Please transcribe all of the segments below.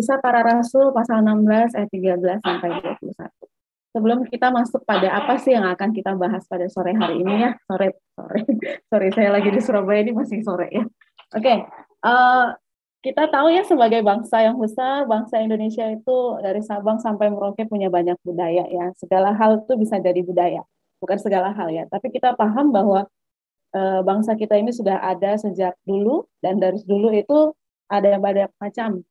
Kisah Para Rasul pasal 16 ayat 13 sampai 21. Sebelum kita masuk pada apa sih yang akan kita bahas pada sore hari ini ya. Sore saya lagi di Surabaya, ini masih sore ya. Oke. Kita tahu ya, sebagai bangsa yang besar, bangsa Indonesia itu dari Sabang sampai Merauke punya banyak budaya ya. Segala hal itu bisa jadi budaya. Bukan segala hal ya, tapi kita paham bahwa bangsa kita ini sudah ada sejak dulu, dan dari dulu itu ada banyak macam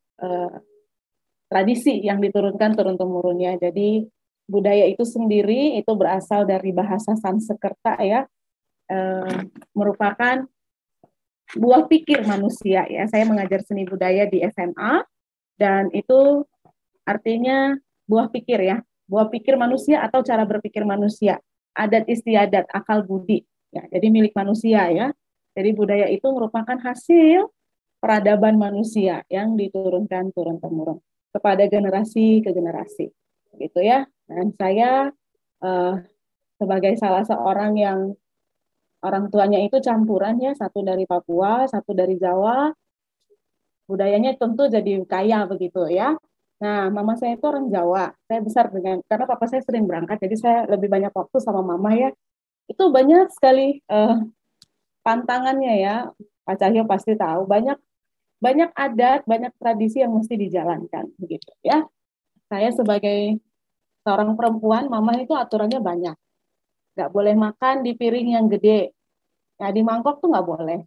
tradisi yang diturunkan turun-temurun ya. Jadi budaya itu sendiri itu berasal dari bahasa Sanskerta ya, merupakan buah pikir manusia ya. Saya mengajar seni budaya di SMA, dan itu artinya buah pikir ya, buah pikir manusia atau cara berpikir manusia, adat istiadat, akal budi ya, jadi milik manusia ya. Jadi budaya itu merupakan hasil peradaban manusia yang diturunkan turun-temurun kepada generasi ke generasi gitu ya. Dan saya sebagai salah seorang yang orang tuanya itu campuran ya, satu dari Papua, satu dari Jawa, budayanya tentu jadi kaya begitu ya. Nah, mama saya itu orang Jawa. Saya besar karena papa saya sering berangkat, jadi saya lebih banyak waktu sama mama ya. Itu banyak sekali pantangannya ya. Pak Cahyo pasti tahu, banyak adat, banyak tradisi yang mesti dijalankan begitu ya. Saya sebagai seorang perempuan, mama itu aturannya banyak. Nggak boleh makan di piring yang gede. Nah, di mangkok tuh nggak boleh.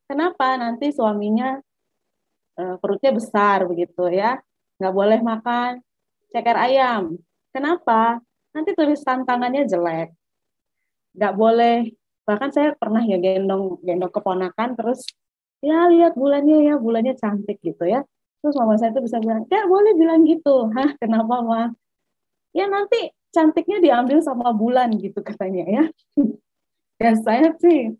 Kenapa? Nanti suaminya perutnya besar begitu ya. Nggak boleh makan ceker ayam. Kenapa? Nanti tulisan tangannya jelek. Nggak boleh. Bahkan saya pernah ya gendong keponakan, terus ya lihat bulannya ya, bulannya cantik gitu ya. Terus mama saya tuh bisa bilang, "Nggak boleh bilang gitu." Hah, kenapa, Ma? Ya nanti cantiknya diambil sama bulan gitu katanya ya. Dan saya sih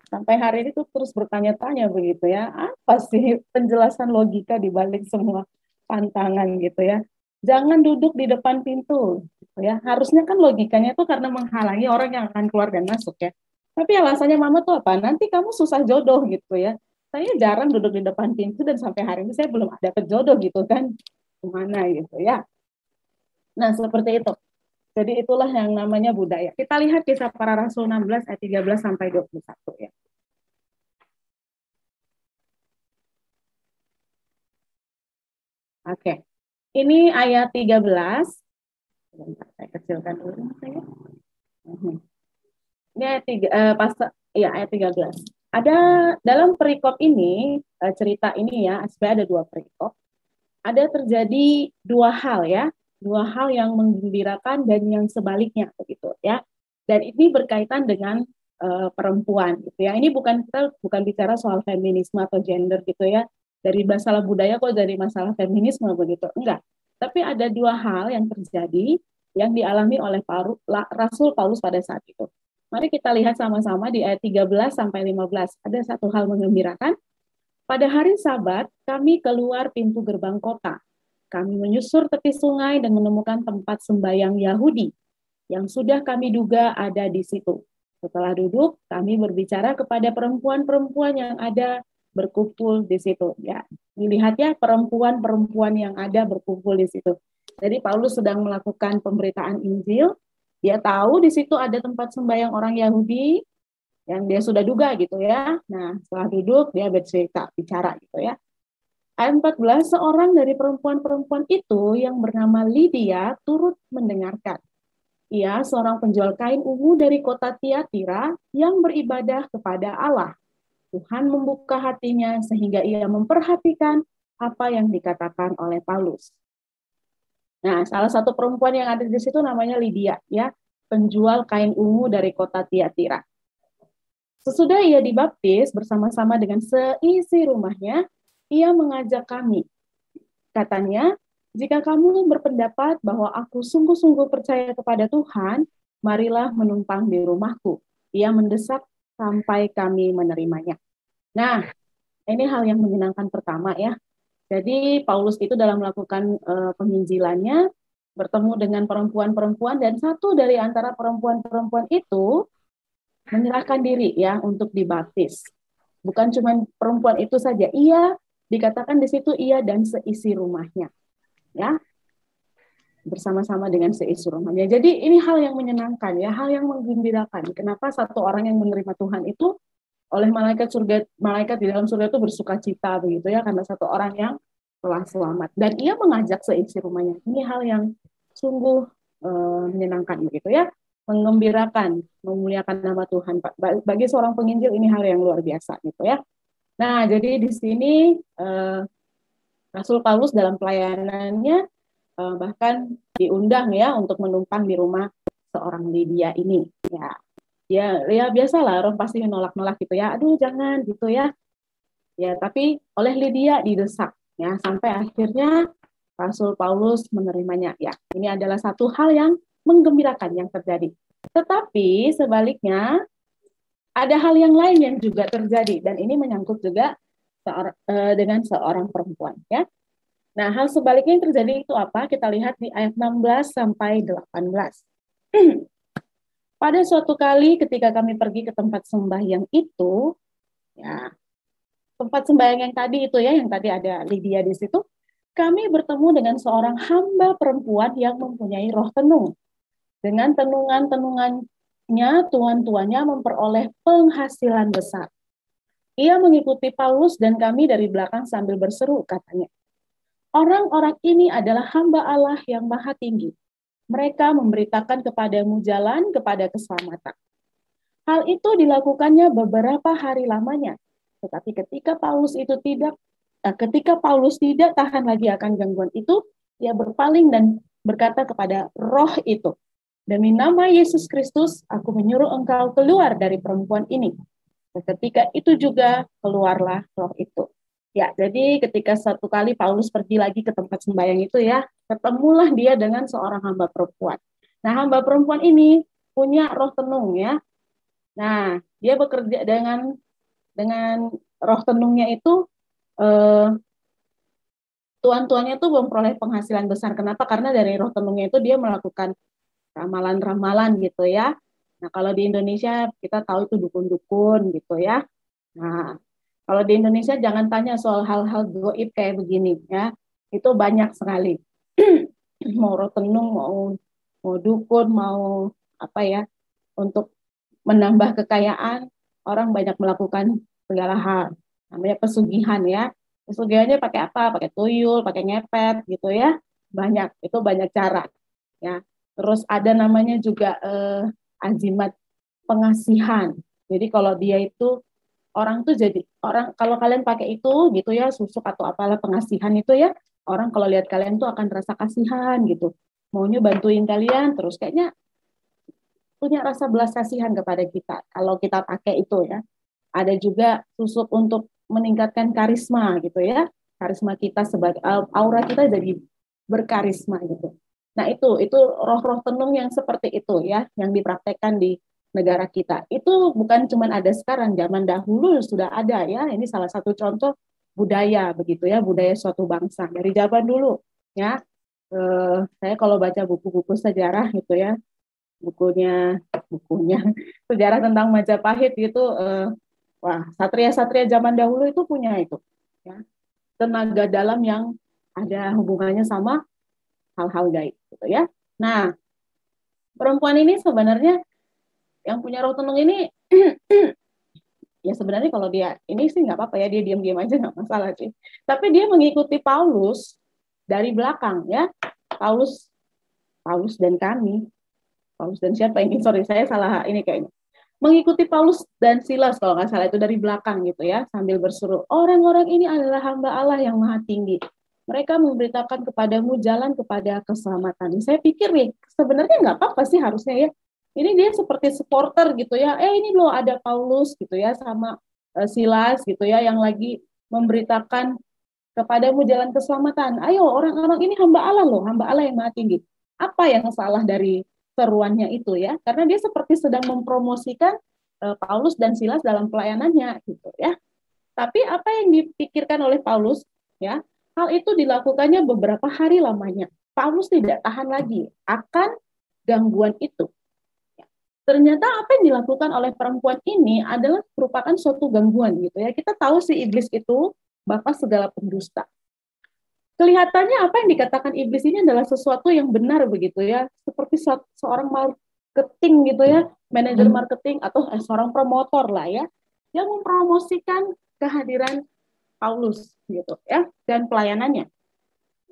sampai hari ini tuh terus bertanya-tanya begitu ya, apa sih penjelasan logika di balik semua pantangan gitu ya. Jangan duduk di depan pintu gitu ya. Harusnya kan logikanya tuh karena menghalangi orang yang akan keluar dan masuk ya. Tapi alasannya mama tuh apa? Nanti kamu susah jodoh gitu ya. Saya jarang duduk di depan pintu, dan sampai hari ini saya belum ada jodoh gitu kan. Gimana gitu ya. Nah, seperti itu. Jadi itulah yang namanya budaya. Kita lihat Kisah Para Rasul 16 ayat 13 sampai 21 ya. Oke. Ini ayat 13. Bentar, saya kecilkan dulu saya. Ini ayat 3, ayat 13. Ada dalam perikop ini, cerita ini ya, sebenarnya ada dua perikop. Ada terjadi dua hal ya, dua hal yang menggembirakan dan yang sebaliknya begitu ya. Dan ini berkaitan dengan perempuan gitu ya. Ini kita bukan bicara soal feminisme atau gender gitu ya. Dari masalah budaya kok dari masalah feminisme begitu. Enggak. Tapi ada dua hal yang terjadi yang dialami oleh Rasul Paulus pada saat itu. Mari kita lihat sama-sama di ayat 13 sampai 15. Ada satu hal menggembirakan. Pada hari Sabat, kami keluar pintu gerbang kota. Kami menyusur tepi sungai dan menemukan tempat sembahyang Yahudi yang sudah kami duga ada di situ. Setelah duduk, kami berbicara kepada perempuan-perempuan yang ada berkumpul di situ. Ya, dilihat ya, perempuan-perempuan yang ada berkumpul di situ. Jadi Paulus sedang melakukan pemberitaan Injil. Dia tahu di situ ada tempat sembahyang orang Yahudi yang dia sudah duga gitu ya. Nah, setelah duduk dia bercerita, bicara gitu ya. Ayat 14, seorang dari perempuan-perempuan itu yang bernama Lydia turut mendengarkan. Ia seorang penjual kain ungu dari kota Tiatira yang beribadah kepada Allah. Tuhan membuka hatinya sehingga ia memperhatikan apa yang dikatakan oleh Paulus. Nah, salah satu perempuan yang ada di situ namanya Lydia, ya, penjual kain ungu dari kota Tiatira. Sesudah ia dibaptis bersama-sama dengan seisi rumahnya, ia mengajak kami. Katanya, jika kamu berpendapat bahwa aku sungguh-sungguh percaya kepada Tuhan, marilah menumpang di rumahku. Ia mendesak sampai kami menerimanya. Nah, ini hal yang menyenangkan pertama ya. Jadi Paulus itu dalam melakukan penginjilannya bertemu dengan perempuan-perempuan, dan satu dari antara perempuan-perempuan itu menyerahkan diri ya untuk dibaptis. Bukan cuma perempuan itu saja, ia Dikatakan di situ ia dan seisi rumahnya, ya, bersama-sama dengan seisi rumahnya. Jadi ini hal yang menyenangkan ya, hal yang menggembirakan. Kenapa satu orang yang menerima Tuhan itu oleh malaikat surga, malaikat di dalam surga itu bersuka cita begitu ya, karena satu orang yang telah selamat dan ia mengajak seisi rumahnya. Ini hal yang sungguh menyenangkan begitu ya, menggembirakan, memuliakan nama Tuhan. Bagi seorang penginjil ini hal yang luar biasa gitu ya. Nah, jadi di sini Rasul Paulus dalam pelayanannya bahkan diundang ya untuk menumpang di rumah seorang Lydia ini. Ya biasalah orang pasti menolak-nolak gitu ya. Aduh jangan gitu ya. Ya tapi oleh Lydia didesak ya sampai akhirnya Rasul Paulus menerimanya. Ya ini adalah satu hal yang menggembirakan yang terjadi. Tetapi sebaliknya ada hal yang lain yang juga terjadi dan ini menyangkut juga dengan seorang perempuan ya. Nah, hal sebaliknya yang terjadi itu apa? Kita lihat di ayat 16 sampai 18. Pada suatu kali ketika kami pergi ke tempat sembahyang itu, ya, tempat sembahyang yang tadi itu ya, yang tadi ada Lydia di situ, kami bertemu dengan seorang hamba perempuan yang mempunyai roh tenung. Dengan tenungan-tenungannya, tuan-tuannya memperoleh penghasilan besar. Ia mengikuti Paulus dan kami dari belakang sambil berseru, katanya, orang-orang ini adalah hamba Allah yang maha tinggi. Mereka memberitakan kepadamu jalan kepada keselamatan. Hal itu dilakukannya beberapa hari lamanya. Tetapi ketika Paulus tidak tahan lagi akan gangguan itu, ia berpaling dan berkata kepada roh itu, demi nama Yesus Kristus, aku menyuruh engkau keluar dari perempuan ini. Ketika itu juga keluarlah roh itu. Ya, jadi ketika satu kali Paulus pergi lagi ke tempat sembahyang itu ya, ketemulah dia dengan seorang hamba perempuan. Nah, hamba perempuan ini punya roh tenung ya. Nah, dia bekerja dengan roh tenungnya itu tuan-tuannya tuh memperoleh penghasilan besar. Kenapa? Karena dari roh tenungnya itu dia melakukan ramalan-ramalan gitu ya. Nah, kalau di Indonesia kita tahu itu dukun-dukun gitu ya. Nah, kalau di Indonesia jangan tanya soal hal-hal goib kayak begini ya. Itu banyak sekali. Mau roh tenung, mau dukun, mau apa ya, untuk menambah kekayaan, orang banyak melakukan segala hal. Namanya pesugihan ya. Pesugihannya pakai apa? Pakai tuyul, pakai ngepet gitu ya. Banyak, itu banyak cara ya. Terus ada namanya juga azimat pengasihan. Jadi kalau dia itu orang tuh jadi orang kalau kalian pakai itu gitu ya susuk atau apalah pengasihan itu ya orang kalau lihat kalian tuh akan rasa kasihan gitu maunya bantuin kalian terus kayaknya punya rasa belas kasihan kepada kita kalau kita pakai itu ya. Ada juga susuk untuk meningkatkan karisma gitu ya. Karisma kita sebagai aura kita jadi berkarisma gitu. Nah, itu roh-roh tenung yang seperti itu ya yang dipraktekkan di negara kita. Itu bukan cuma ada sekarang, zaman dahulu sudah ada ya. Ini salah satu contoh budaya begitu ya, budaya suatu bangsa dari zaman dulu ya. Saya kalau baca buku-buku sejarah gitu ya, bukunya sejarah tentang Majapahit gitu wah satria-satria zaman dahulu itu punya itu ya tenaga dalam yang ada hubungannya sama hal-hal gaib gitu ya. Nah perempuan ini sebenarnya yang punya roh tenung ini ya sebenarnya kalau dia ini sih nggak apa-apa ya dia diam-diam aja nggak masalah sih. Tapi dia mengikuti Paulus dari belakang ya. Paulus Paulus dan kami Paulus dan siapa ini? Sorry, saya salah ini kayaknya. Mengikuti Paulus dan Silas kalau nggak salah itu dari belakang gitu ya, sambil berseru, orang-orang ini adalah hamba Allah yang maha tinggi. Mereka memberitakan kepadamu jalan kepada keselamatan. Saya pikir nih, sebenarnya nggak apa-apa sih harusnya ya. Ini dia seperti supporter gitu ya. Ini loh ada Paulus gitu ya sama Silas gitu ya yang lagi memberitakan kepadamu jalan keselamatan. Ayo orang-orang ini hamba Allah loh, hamba Allah yang maha tinggi. Apa yang salah dari seruannya itu ya? Karena dia seperti sedang mempromosikan Paulus dan Silas dalam pelayanannya gitu ya. Tapi apa yang dipikirkan oleh Paulus ya? Hal itu dilakukannya beberapa hari lamanya. Paulus tidak tahan lagi akan gangguan itu. Ternyata apa yang dilakukan oleh perempuan ini adalah merupakan suatu gangguan gitu ya. Kita tahu si iblis itu bapa segala pendusta. Kelihatannya apa yang dikatakan iblis ini adalah sesuatu yang benar begitu ya, seperti seorang marketing gitu ya, manajer marketing atau seorang promotor lah ya, yang mempromosikan kehadiran Paulus gitu ya dan pelayanannya.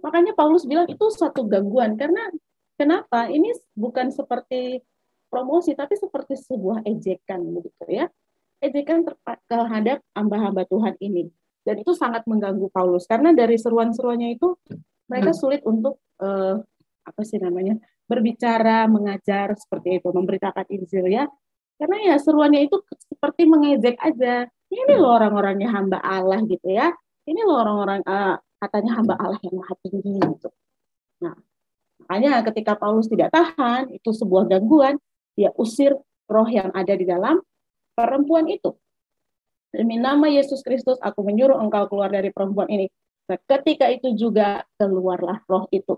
Makanya Paulus bilang itu suatu gangguan karena kenapa? Ini bukan seperti promosi tapi seperti sebuah ejekan begitu ya. Ejekan terhadap hamba-hamba Tuhan ini. Dan itu sangat mengganggu Paulus karena dari seruan-seruannya itu mereka sulit untuk berbicara, mengajar seperti itu, memberitakan Injil ya. Karena ya seruannya itu seperti mengejek aja. Ini loh orang-orangnya hamba Allah gitu ya. Ini loh orang-orang katanya hamba Allah yang maha tinggi gitu. Nah, makanya ketika Paulus tidak tahan, itu sebuah gangguan, dia usir roh yang ada di dalam perempuan itu. Demi nama Yesus Kristus, aku menyuruh engkau keluar dari perempuan ini. Nah, ketika itu juga keluarlah roh itu.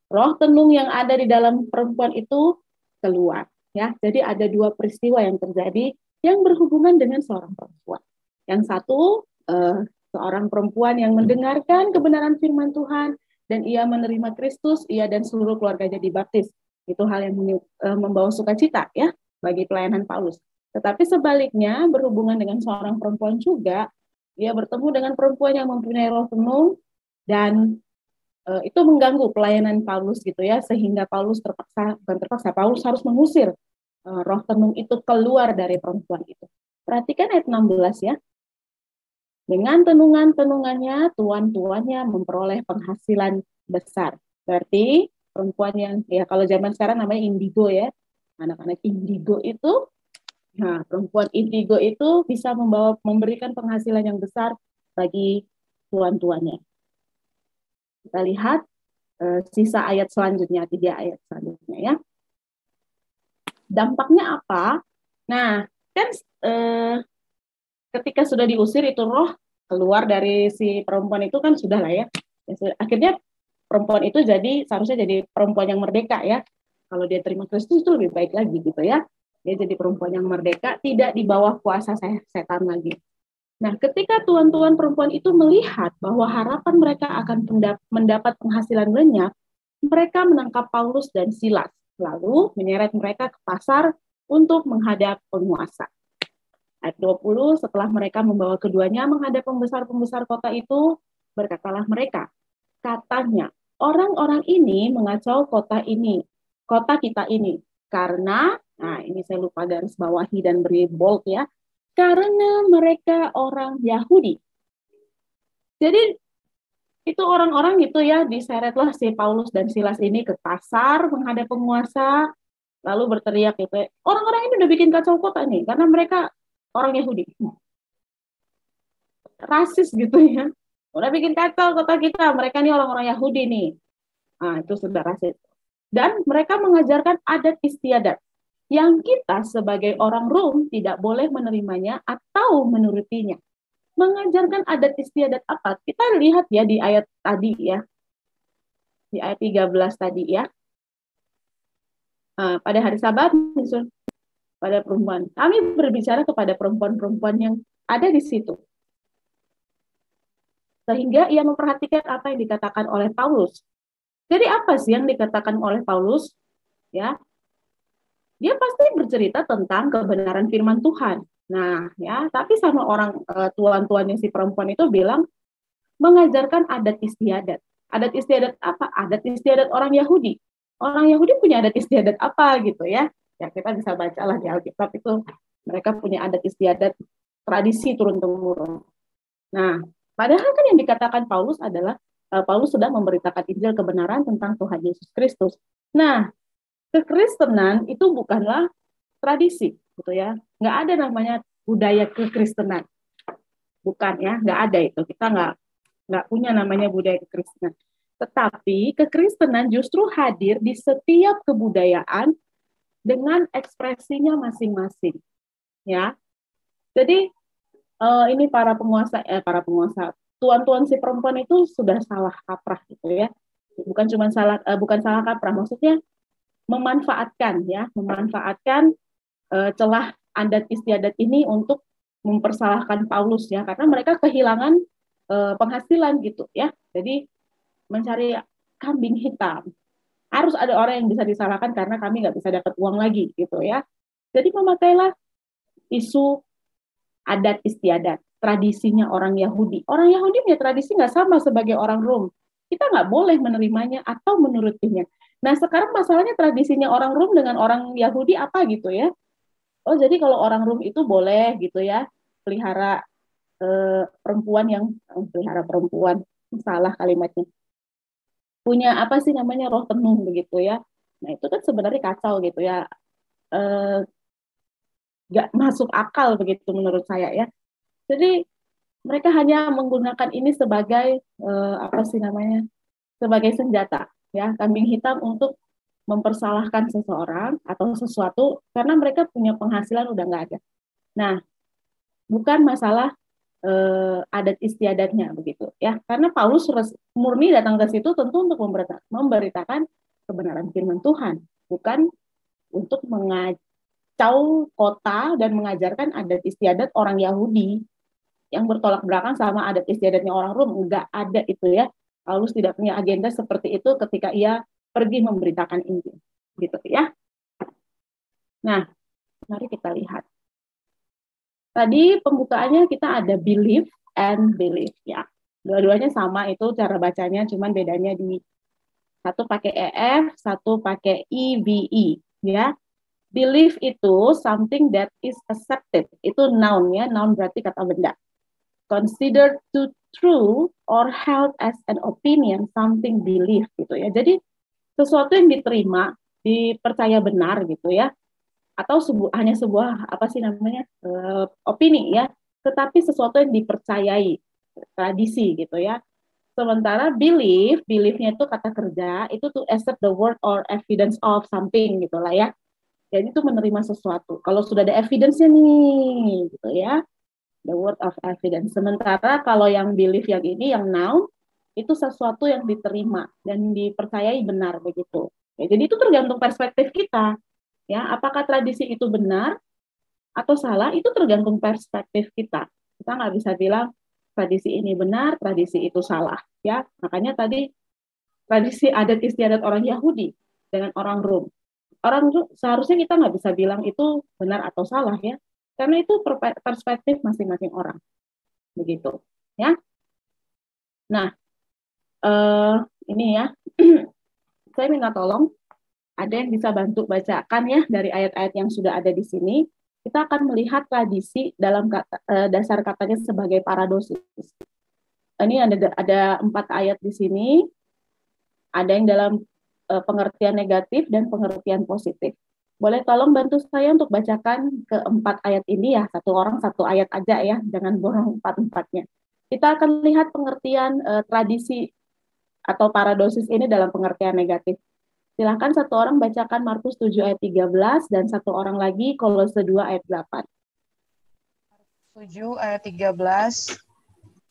Roh tenung yang ada di dalam perempuan itu keluar. Ya, jadi ada dua peristiwa yang terjadi yang berhubungan dengan seorang perempuan. Yang satu, seorang perempuan yang mendengarkan kebenaran firman Tuhan dan ia menerima Kristus, ia dan seluruh keluarganya dibaptis. Itu hal yang membawa sukacita ya bagi pelayanan Paulus. Tetapi sebaliknya berhubungan dengan seorang perempuan juga, dia bertemu dengan perempuan yang mempunyai roh tenung dan itu mengganggu pelayanan Paulus gitu ya, sehingga Paulus Paulus harus mengusir roh tenung itu keluar dari perempuan itu. Perhatikan ayat 16 ya. Dengan tenungan-tenungannya, tuan-tuannya memperoleh penghasilan besar. Berarti perempuan yang, ya kalau zaman sekarang namanya indigo ya, anak-anak indigo itu, nah perempuan indigo itu bisa memberikan penghasilan yang besar bagi tuan-tuannya. Kita lihat sisa ayat selanjutnya, 3 ayat selanjutnya ya. Dampaknya apa? Nah, kan ketika sudah diusir itu roh keluar dari si perempuan itu kan sudah lah ya. Akhirnya perempuan itu seharusnya jadi perempuan yang merdeka ya. Kalau dia terima Kristus itu lebih baik lagi gitu ya. Dia jadi perempuan yang merdeka, tidak di bawah kuasa setan lagi. Nah, ketika tuan-tuan perempuan itu melihat bahwa harapan mereka akan mendapat penghasilan banyak, mereka menangkap Paulus dan Silas, lalu menyeret mereka ke pasar untuk menghadap penguasa. Ayat 20, setelah mereka membawa keduanya menghadap pembesar-pembesar kota itu, berkatalah mereka, katanya, orang-orang ini mengacau kota kita ini, karena, nah ini saya lupa garis bawahi dan beri bold ya, karena mereka orang Yahudi. Jadi itu orang-orang gitu ya, diseretlah si Paulus dan Silas ini ke pasar menghadap penguasa, lalu berteriak gitu, orang-orang ini udah bikin kacau kota nih, karena mereka orang Yahudi. Rasis gitu ya. Udah bikin kacau kota kita, mereka nih orang-orang Yahudi nih. Nah, itu sudah rasis. Dan mereka mengajarkan adat istiadat yang kita sebagai orang Rom tidak boleh menerimanya atau menurutinya. Mengajarkan adat istiadat apa? Kita lihat ya di ayat tadi ya. Di ayat 13 tadi ya. Pada hari Sabat, pada perempuan. Kami berbicara kepada perempuan-perempuan yang ada di situ. Sehingga ia memperhatikan apa yang dikatakan oleh Paulus. Jadi apa sih yang dikatakan oleh Paulus? Ya, dia pasti bercerita tentang kebenaran firman Tuhan. Nah, ya, tapi sama orang tuan-tuannya si perempuan itu bilang mengajarkan adat istiadat. Adat istiadat apa? Adat istiadat orang Yahudi. Orang Yahudi punya adat istiadat apa gitu ya? Ya kita bisa bacalah di Alkitab itu mereka punya adat istiadat tradisi turun-temurun. Nah, padahal kan yang dikatakan Paulus adalah Paulus sudah memberitakan Injil kebenaran tentang Tuhan Yesus Kristus. Nah, kekristenan itu bukanlah tradisi, gitu ya. Nggak ada namanya budaya kekristenan. Bukan ya, nggak ada itu. Kita nggak punya namanya budaya kekristenan. Tetapi kekristenan justru hadir di setiap kebudayaan dengan ekspresinya masing-masing. Ya, jadi ini para penguasa, tuan-tuan si perempuan itu sudah salah kaprah gitu ya. Bukan salah kaprah, maksudnya memanfaatkan celah adat istiadat ini untuk mempersalahkan Paulus ya, karena mereka kehilangan penghasilan gitu ya. Jadi mencari kambing hitam. Harus ada orang yang bisa disalahkan karena kami nggak bisa dapat uang lagi gitu ya. Jadi memakailah isu adat istiadat, tradisinya orang Yahudi. Orang Yahudi punya tradisi nggak sama sebagai orang Rom. Kita nggak boleh menerimanya atau menurutinya. Nah sekarang masalahnya tradisinya orang Rom dengan orang Yahudi apa gitu ya. Oh jadi kalau orang Rom itu boleh gitu ya, pelihara perempuan yang pelihara perempuan, salah kalimatnya, punya apa sih namanya roh tenung begitu ya. Nah itu kan sebenarnya kacau gitu ya, nggak masuk akal begitu menurut saya ya. Jadi mereka hanya menggunakan ini sebagai apa sih namanya, sebagai senjata ya, kambing hitam untuk mempersalahkan seseorang atau sesuatu karena mereka punya penghasilan udah nggak ada. Nah bukan masalah adat istiadatnya begitu ya, karena Paulus murni datang ke situ tentu untuk memberitakan kebenaran firman Tuhan, bukan untuk mengacau kota dan mengajarkan adat istiadat orang Yahudi yang bertolak belakang sama adat istiadatnya orang Rom. Enggak ada itu ya. Paulus tidak punya agenda seperti itu ketika ia pergi memberitakan Injil gitu ya. Nah mari kita lihat. Tadi pembukaannya kita ada believe and believe ya. Dua-duanya sama itu cara bacanya, cuman bedanya di satu pakai EF, satu pakai EVE ya. Believe itu something that is accepted. Itu noun ya, noun berarti kata benda. Considered to true or held as an opinion, something believed gitu ya. Jadi sesuatu yang diterima, dipercaya benar gitu ya, atau hanya sebuah apa sih namanya opini ya, tetapi sesuatu yang dipercayai, tradisi gitu ya. Sementara belief-nya itu kata kerja, itu to accept the word or evidence of something gitulah ya. Jadi itu menerima sesuatu. Kalau sudah ada evidence-nya nih gitu ya, the word of evidence. Sementara kalau yang belief yang ini, yang noun, itu sesuatu yang diterima dan dipercayai benar begitu. Ya, jadi itu tergantung perspektif kita. Ya, apakah tradisi itu benar atau salah, itu tergantung perspektif kita. Kita nggak bisa bilang tradisi ini benar, tradisi itu salah. Ya, makanya tadi tradisi adat istiadat orang Yahudi dengan orang Rom. Orang seharusnya kita nggak bisa bilang itu benar atau salah ya, karena itu perspektif masing-masing orang. Begitu. Ya. Nah, ini ya, saya minta tolong ada yang bisa bantu bacakan ya dari ayat-ayat yang sudah ada di sini. Kita akan melihat tradisi dalam dasar katanya sebagai paradosis. Ini ada 4 ayat di sini. Ada yang dalam pengertian negatif dan pengertian positif. Boleh tolong bantu saya untuk bacakan ke-4 ayat ini ya. Satu orang 1 ayat aja ya, jangan borong 4-4-nya. Kita akan lihat pengertian tradisi atau paradosis ini dalam pengertian negatif. Silakan satu orang bacakan Markus 7 ayat 13 dan satu orang lagi Kolose 2 ayat 8. 7 ayat 13.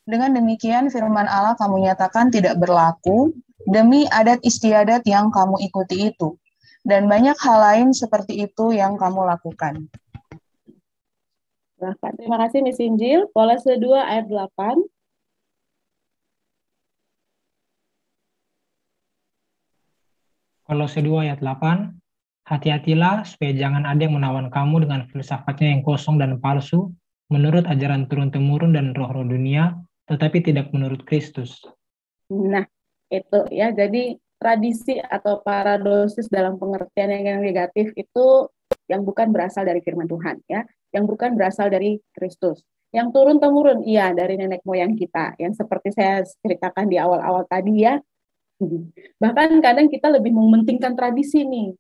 Dengan demikian firman Allah kamu nyatakan tidak berlaku demi adat istiadat yang kamu ikuti itu. Dan banyak hal lain seperti itu yang kamu lakukan. Silahkan. Terima kasih Miss Injil. Kolose 2 ayat 8. Kolose 2 ayat 8, hati-hatilah supaya jangan ada yang menawan kamu dengan filsafatnya yang kosong dan palsu, menurut ajaran turun-temurun dan roh-roh dunia, tetapi tidak menurut Kristus. Nah, itu ya. Jadi tradisi atau paradosis dalam pengertian yang negatif itu yang bukan berasal dari firman Tuhan ya, yang bukan berasal dari Kristus. Yang turun-temurun iya dari nenek moyang kita, yang seperti saya ceritakan di awal-awal tadi ya. Bahkan kadang kita lebih mementingkan tradisi nih.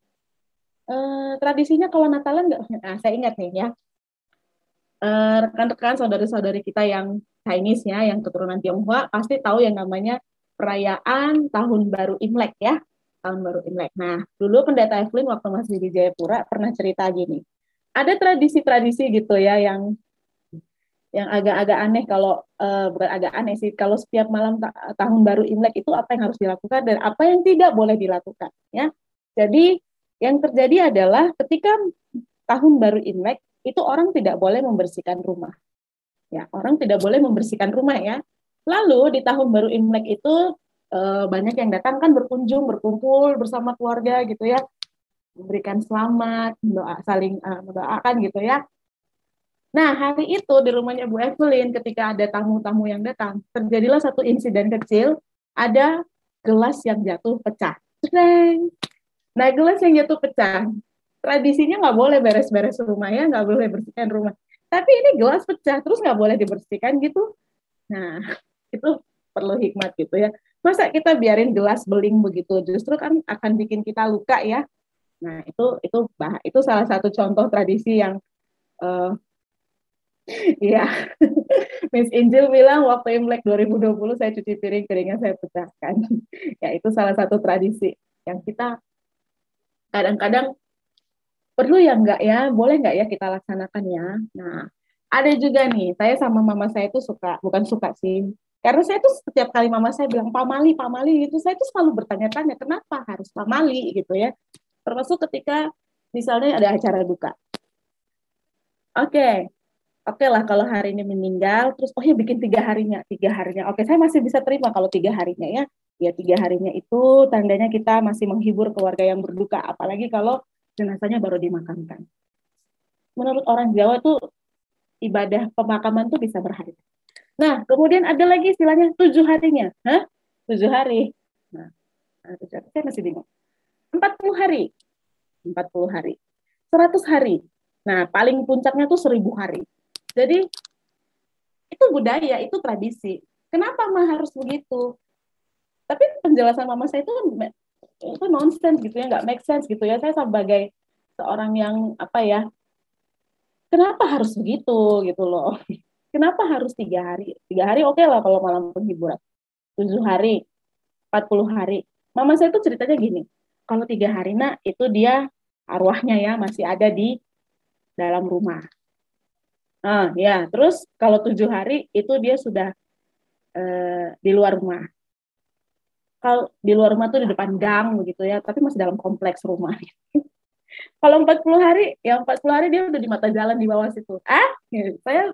Tradisinya kalau Natalan nggak, nah, saya ingat nih ya, rekan-rekan saudari-saudari kita yang Chinese ya, yang keturunan Tionghoa pasti tahu yang namanya perayaan Tahun Baru Imlek ya, Tahun Baru Imlek. Nah, dulu Pendeta Evelyn waktu masih di Jayapura pernah cerita gini, ada tradisi-tradisi gitu ya yang agak-agak aneh kalau bukan agak aneh sih, kalau setiap malam Tahun Baru Imlek itu apa yang harus dilakukan dan apa yang tidak boleh dilakukan ya. Jadi yang terjadi adalah ketika Tahun Baru Imlek itu orang tidak boleh membersihkan rumah. Ya, orang tidak boleh membersihkan rumah ya. Lalu di tahun baru Imlek itu banyak yang datang kan berkunjung, berkumpul bersama keluarga gitu ya, memberikan selamat, saling mendoakan gitu ya. Nah, hari itu di rumahnya Bu Evelyn ketika ada tamu-tamu yang datang, terjadilah satu insiden kecil, ada gelas yang jatuh pecah. Ceng. Nah, gelas yang jatuh pecah, tradisinya nggak boleh beres-beres rumah ya, nggak boleh bersihkan rumah. Tapi ini gelas pecah, terus nggak boleh dibersihkan gitu. Nah, itu perlu hikmat gitu ya. Masa kita biarin gelas beling begitu, justru kan akan bikin kita luka ya. Nah, itu salah satu contoh tradisi yang uh, ya Miss Angel bilang waktu Imlek 2020 saya cuci piring, piringnya saya pecahkan. Ya, itu salah satu tradisi yang kita kadang-kadang perlu ya enggak ya, boleh enggak ya kita laksanakan ya. Nah, ada juga nih, saya sama mama saya itu bukan suka sih. Karena saya tuh setiap kali mama saya bilang pamali gitu, saya tuh selalu bertanya-tanya kenapa harus pamali gitu ya. Termasuk ketika misalnya ada acara duka. Oke, oke lah kalau hari ini meninggal, terus oh ya bikin 3 harinya, 3 harinya. Oke, saya masih bisa terima kalau 3 harinya ya. Ya 3 harinya itu tandanya kita masih menghibur keluarga yang berduka, apalagi kalau jenazahnya baru dimakamkan. Menurut orang Jawa tuh ibadah pemakaman tuh bisa berhari. Nah, kemudian ada lagi istilahnya 7 harinya. Hah? 7 hari. Nah, 7 hari. Saya masih bingung. 40 hari. 40 hari. 100 hari. Nah, paling puncaknya tuh 1000 hari. Jadi, itu budaya, itu tradisi. Kenapa mah harus begitu? Tapi penjelasan mama saya itu nonsense gitu ya, nggak make sense gitu ya. Saya sebagai seorang yang apa ya, kenapa harus begitu gitu loh? Kenapa harus 3 hari? 3 hari oke lah kalau malam penghiburan. 7 hari, 40 hari. Mama saya tuh ceritanya gini, kalau 3 hari nak itu dia arwahnya ya masih ada di dalam rumah. Nah, ya, terus kalau 7 hari itu dia sudah di luar rumah. Kalau di luar rumah tuh di depan gang begitu ya, tapi masih dalam kompleks rumah. Kalau 40 hari, ya 40 hari dia udah di mata jalan di bawah situ. Saya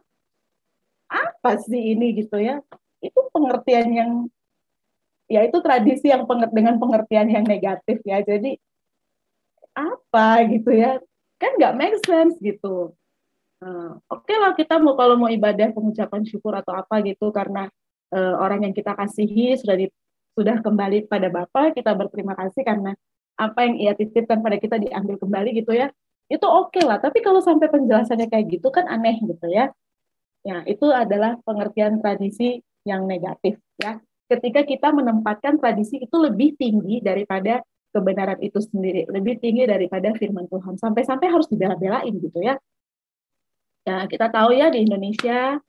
apa sih ini gitu ya? Itu pengertian yang ya itu tradisi yang dengan pengertian yang negatif ya. Jadi apa gitu ya? Kan nggak make sense gitu. Oke lah kita kalau mau ibadah pengucapan syukur atau apa gitu karena orang yang kita kasihi sudah kembali pada Bapa, kita berterima kasih karena apa yang ia titipkan pada kita diambil kembali gitu ya. Itu oke lah, tapi kalau sampai penjelasannya kayak gitu kan aneh gitu ya. Ya, itu adalah pengertian tradisi yang negatif ya. Ketika kita menempatkan tradisi itu lebih tinggi daripada kebenaran itu sendiri, lebih tinggi daripada firman Tuhan. Sampai-sampai harus dibela-belain gitu ya. Ya, kita tahu ya di Indonesia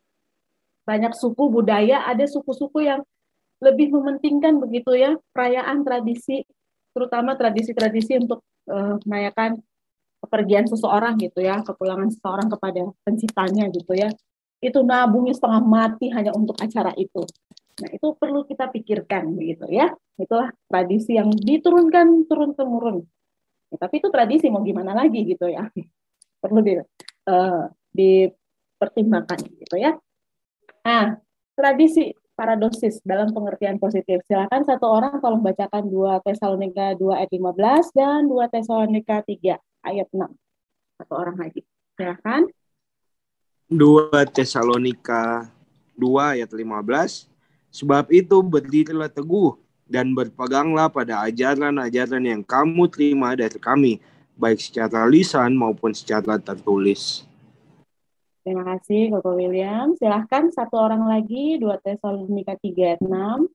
banyak suku budaya, ada suku-suku yang lebih mementingkan begitu ya perayaan tradisi, terutama tradisi-tradisi untuk merayakan kepergian seseorang gitu ya, kepulangan seseorang kepada penciptanya gitu ya. Itu nabungnya setengah mati hanya untuk acara itu. Nah, itu perlu kita pikirkan begitu ya. Itulah tradisi yang diturunkan turun-temurun. Ya, tapi itu tradisi mau gimana lagi gitu ya. Perlu dipertimbangkan gitu ya. Nah, tradisi paradosis dalam pengertian positif. Silakan satu orang tolong bacakan 2 Tesalonika 2 ayat 15 dan 2 Tesalonika 3 ayat 6. Satu orang lagi. Silakan. 2 Tesalonika 2 ayat 15. Sebab itu berdirilah teguh dan berpeganglah pada ajaran-ajaran yang kamu terima dari kami, baik secara lisan maupun secara tertulis. Terima kasih Bapak William. Silahkan satu orang lagi 2 Tesalonika 3 ayat 6.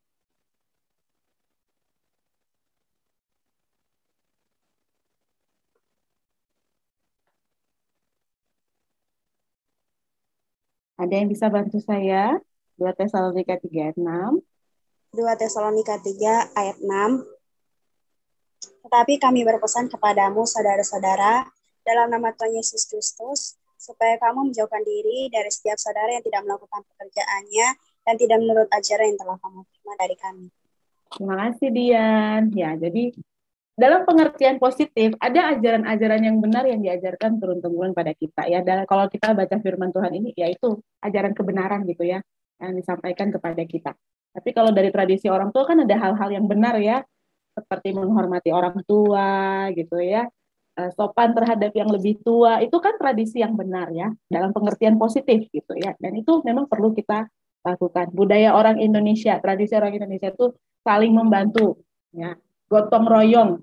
Ada yang bisa bantu saya? 2 Tesalonika 3 ayat 6. 2 Tesalonika 3 ayat 6. Tetapi kami berpesan kepadamu, saudara-saudara, dalam nama Tuhan Yesus Kristus, supaya kamu menjauhkan diri dari setiap saudara yang tidak melakukan pekerjaannya dan tidak menurut ajaran yang telah kamu terima dari kami. Terima kasih Dian. Ya, jadi dalam pengertian positif ada ajaran-ajaran yang benar yang diajarkan turun-temurun pada kita ya. Dan kalau kita baca firman Tuhan ini, yaitu ajaran kebenaran gitu ya. yang disampaikan kepada kita. Tapi kalau dari tradisi orang tua kan ada hal-hal yang benar ya, seperti menghormati orang tua gitu ya, sopan terhadap yang lebih tua, itu kan tradisi yang benar ya, dalam pengertian positif gitu ya. Dan itu memang perlu kita lakukan. Budaya orang Indonesia, tradisi orang Indonesia itu saling membantu, ya, gotong royong.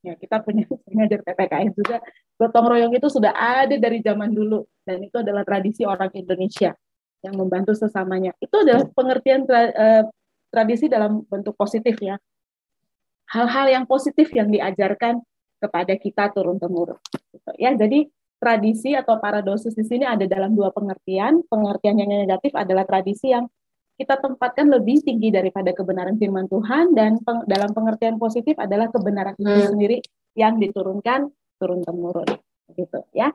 Ya, kita punya dari PPKN juga, gotong royong itu sudah ada dari zaman dulu, dan itu adalah tradisi orang Indonesia yang membantu sesamanya. Itu adalah pengertian tradisi dalam bentuk positif ya. Hal-hal yang positif yang diajarkan kepada kita turun-temurun. Gitu, ya, jadi tradisi atau paradosis di sini ada dalam dua pengertian. Pengertian yang negatif adalah tradisi yang kita tempatkan lebih tinggi daripada kebenaran firman Tuhan, dan dalam pengertian positif adalah kebenaran itu sendiri yang diturunkan turun-temurun. Gitu ya.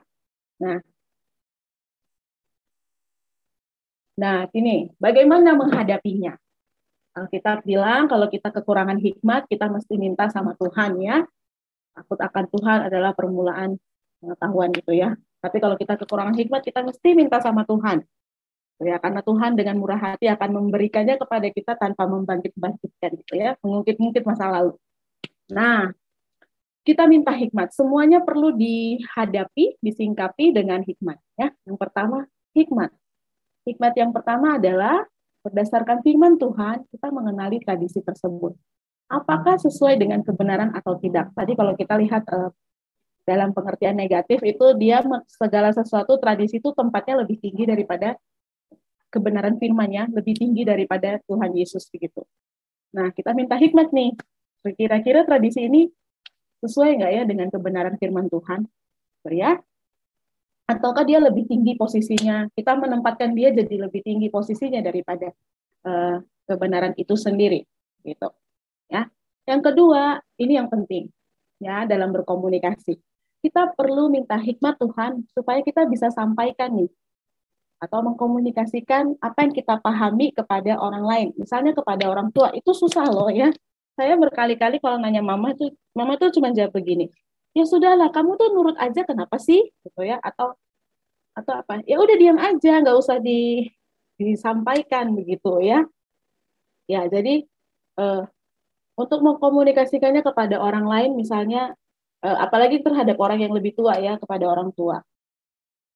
Nah, ini bagaimana menghadapinya? Kita bilang kalau kita kekurangan hikmat, kita mesti minta sama Tuhan ya. Takut akan Tuhan adalah permulaan pengetahuan gitu ya. Tapi kalau kita kekurangan hikmat, kita mesti minta sama Tuhan. Ya, karena Tuhan dengan murah hati akan memberikannya kepada kita tanpa membangkit-bangkitkan gitu ya, mengungkit-ungkit masa lalu. Nah, kita minta hikmat. Semuanya perlu dihadapi, disingkapi dengan hikmat ya. Yang pertama, hikmat. Hikmat yang pertama adalah berdasarkan firman Tuhan, kita mengenali tradisi tersebut. Apakah sesuai dengan kebenaran atau tidak? Tadi kalau kita lihat dalam pengertian negatif itu dia segala sesuatu tradisi itu tempatnya lebih tinggi daripada kebenaran firman-Nya, lebih tinggi daripada Tuhan Yesus begitu. Nah, kita minta hikmat nih. Kira-kira tradisi ini sesuai nggak ya dengan kebenaran firman Tuhan? Ya? Ataukah dia lebih tinggi posisinya? Kita menempatkan dia jadi lebih tinggi posisinya daripada kebenaran itu sendiri, gitu. Ya. Yang kedua, ini yang penting ya dalam berkomunikasi. Kita perlu minta hikmat Tuhan supaya kita bisa sampaikan nih atau mengkomunikasikan apa yang kita pahami kepada orang lain. Misalnya kepada orang tua, itu susah loh ya. Saya berkali-kali kalau nanya mama tuh cuma jawab begini. Ya sudahlah, kamu tuh nurut aja, kenapa sih? Gitu ya, atau apa? Ya udah diam aja, nggak usah disampaikan begitu ya. Ya, jadi untuk mengkomunikasikannya kepada orang lain, misalnya, apalagi terhadap orang yang lebih tua ya, kepada orang tua.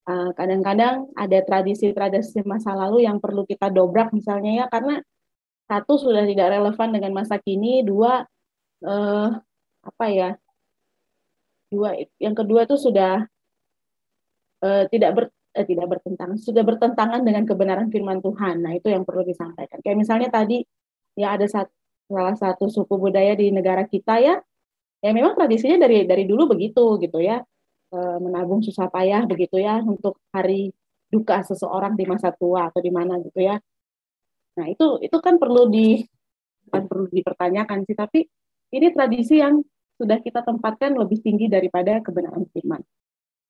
Kadang-kadang ada tradisi-tradisi masa lalu yang perlu kita dobrak misalnya ya, karena satu sudah tidak relevan dengan masa kini, dua, yang kedua itu sudah tidak bertentangan dengan kebenaran firman Tuhan. Nah, itu yang perlu disampaikan. Kayak misalnya tadi ya ada salah satu suku budaya di negara kita ya memang tradisinya dari dulu begitu gitu ya, menabung susah payah begitu ya untuk hari duka seseorang di masa tua atau di mana gitu ya. Nah, itu kan perlu dipertanyakan sih, tapi ini tradisi yang sudah kita tempatkan lebih tinggi daripada kebenaran firman.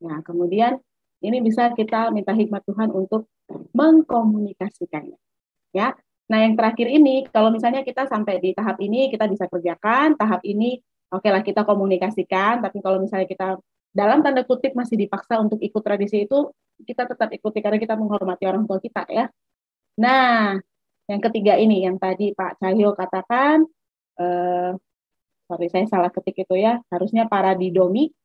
Nah, kemudian ini bisa kita minta hikmat Tuhan untuk mengkomunikasikannya. Ya. Nah, yang terakhir ini, kalau misalnya kita sampai di tahap ini, kita bisa kerjakan, tahap ini, oke lah kita komunikasikan, tapi kalau misalnya kita dalam tanda kutip masih dipaksa untuk ikut tradisi itu, kita tetap ikuti karena kita menghormati orang tua kita ya. Nah, yang ketiga ini, yang tadi Pak Cahyo katakan, sorry saya salah ketik itu ya, harusnya paradidomi,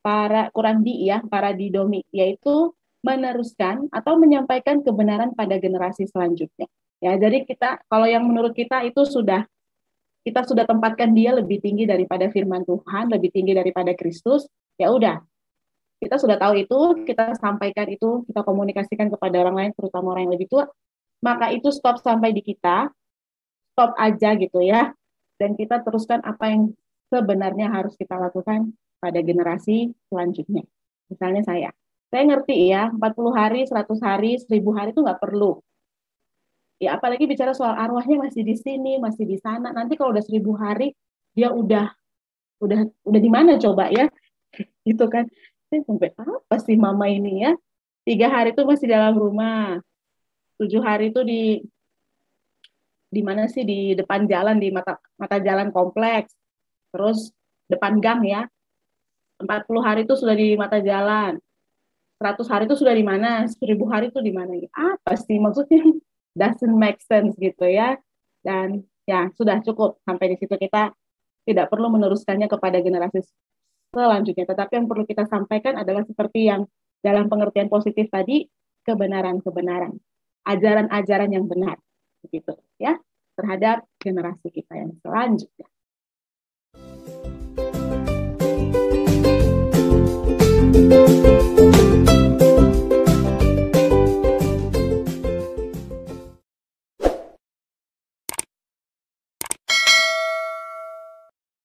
paradidomi, yaitu meneruskan atau menyampaikan kebenaran pada generasi selanjutnya. Ya, jadi kalau yang menurut kita itu kita sudah tempatkan dia lebih tinggi daripada firman Tuhan, lebih tinggi daripada Kristus, ya udah. Kita sudah tahu itu, kita sampaikan itu, kita komunikasikan kepada orang lain, terutama orang yang lebih tua, maka itu stop sampai di kita, stop aja gitu ya. Dan kita teruskan apa yang sebenarnya harus kita lakukan pada generasi selanjutnya. Misalnya saya ngerti ya, 40 hari, 100 hari, 1000 hari itu nggak perlu. Ya, apalagi bicara soal arwahnya masih di sini, masih di sana. Nanti kalau udah 1000 hari, dia udah di mana coba ya? Gitu kan. Sampai apa sih mama ini ya? 3 hari itu masih dalam rumah. 7 hari itu di mana sih? Di depan jalan, di mata jalan kompleks. Terus depan gang ya. 40 hari itu sudah di mata jalan. 100 hari itu sudah di mana? 1000 hari itu di mana? Apa sih maksudnya? doesn't make sense gitu ya. Dan ya sudah cukup sampai di situ, kita tidak perlu meneruskannya kepada generasi selanjutnya. Tetapi yang perlu kita sampaikan adalah seperti yang dalam pengertian positif tadi, kebenaran-kebenaran, ajaran-ajaran yang benar, begitu ya, terhadap generasi kita yang selanjutnya.